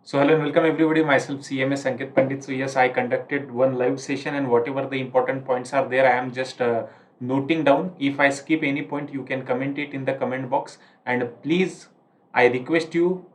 So hello and welcome everybody. Myself CMA Sanket Pandit. So yes, I conducted one live session and whatever the important points are there, I am just noting down. If I skip any point, you can comment it in the comment box. And please, I request you,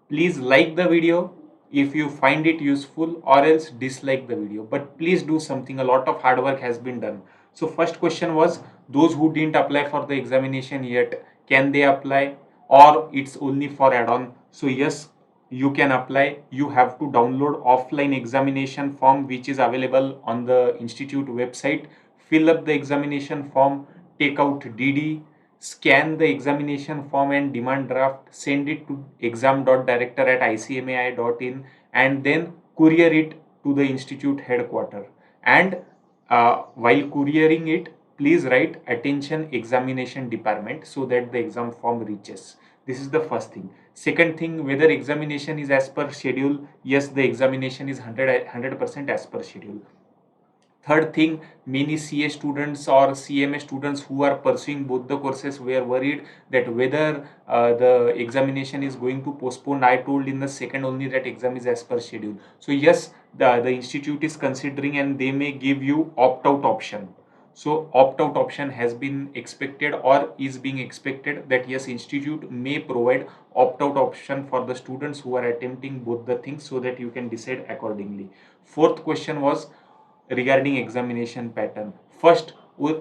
please like the video if you find it useful, or else dislike the video. But please do something. A lot of hard work has been done. So first question was, those who didn't apply for the examination yet, can they apply, or it's only for add-on? So yes, you can apply. You have to download offline examination form which is available on the institute website. Fill up the examination form, take out DD, scan the examination form and demand draft, send it to exam.director@icmai.in, and then courier it to the institute headquarter. And while couriering it, please write attention examination department so that the exam form reaches. This is the first thing. Second thing, whether examination is as per schedule. Yes, the examination is 100% as per schedule. Third thing, many CA students or CMA students who are pursuing both the courses were worried that whether the examination is going to postpone. I told in the second only that exam is as per schedule. So yes, the institute is considering and they may give you opt-out option. So opt-out option has been expected or is being expected, that yes, institute may provide opt-out option for the students who are attempting both the things, so that you can decide accordingly. Fourth question was regarding examination pattern. First,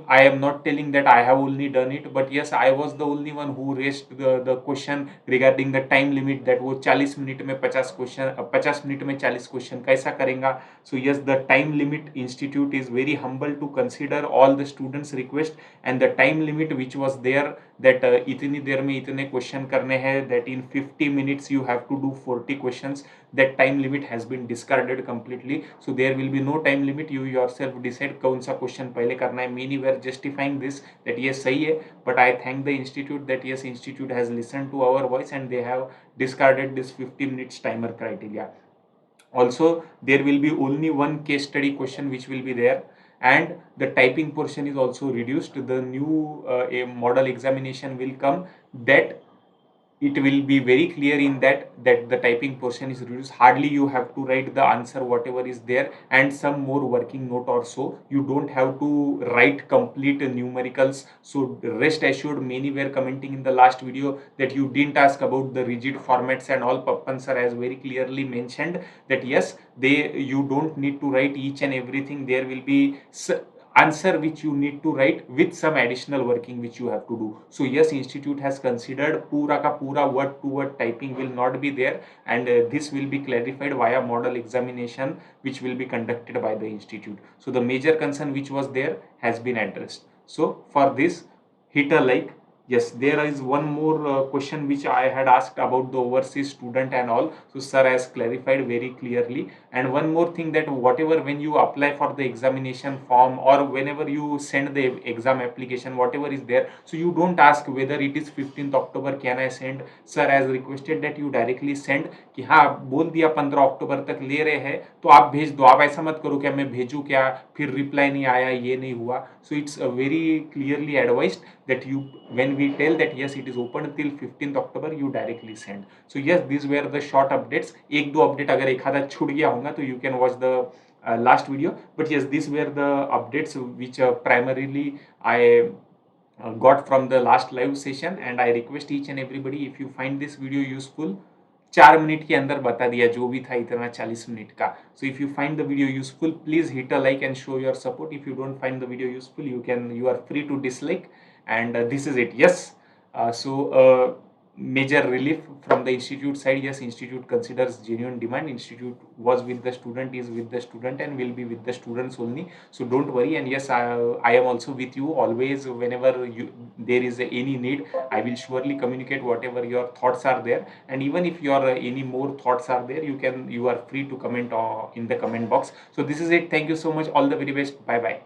I am not telling that I have only done it, but yes, I was the only one who raised the question regarding the time limit, that वो 40 minute में 50 question 50 minute में 40 question कैसा करेगा. So yes, the time limit institute is very humble to consider all the students request, and the time limit which was there, that इतनी देर में इतने question करने हैं, that in 50 minutes you have to do 40 questions, that time limit has been discarded completely. So there will be no time limit. You yourself decide कौन सा question पहले करना है. Many were justifying this that yes सही है, but I thank the institute that yes, institute has listened to our voice and they have discarded this 50 minutes timer criteria. Also, there will be only one case study question which will be there, and the typing portion is also reduced. The new a model examination will come, that it will be very clear in that the typing portion is reduced. Hardly you have to write the answer whatever is there and some more working note or so. You don't have to write complete numericals. So rest assured, many were commenting in the last video that you didn't ask about the rigid formats and all. Pappan sir has very clearly mentioned that yes, you don't need to write each and everything. There will be answer which you need to write with some additional working which you have to do. So yes, institute has considered pura ka pura word to word typing will not be there, and this will be clarified via model examination which will be conducted by the institute. So the major concern which was there has been addressed. So for this, hit a like. Yes, there is one more question which I had asked about the overseas student and all. So sir has clarified very clearly. And one more thing, that whatever when you apply for the examination form or whenever you send the exam application, whatever is there, so you don't ask whether it is 15th October can I send. Sir has requested that you directly send कि हाँ बोल दिया 15 अक्टूबर तक ले रहे हैं तो आप भेज दो. आप ऐसा मत करो क्या मैं भेजूँ क्या, फिर रिप्लाई नहीं आया, ये नहीं हुआ. So it's very clearly advised that you, when we tell that yes it is open till 15th October, you directly send. So yes, these were the short updates. एक दो update अगर एक आधा छूट गया होगा तो you can watch the last video. But yes, these were the updates which primarily I got from the last live session, and I request each and everybody, if you find this video useful, 4 minute के अंदर बता दिया जो भी था इतना 40 minute का. So if you find the video useful, please hit a like and show your support. If you don't find the video useful, you are free to dislike. And this is it. Yes, major relief from the institute side. Yes, institute considers genuine demand. Institute was with the student, is with the student, and will be with the students only. So don't worry. And yes, I am also with you always. Whenever there is any need, I will surely communicate whatever your thoughts are there. And even if your any more thoughts are there, you are free to comment in the comment box. So this is it. Thank you so much. All the very best. Bye bye.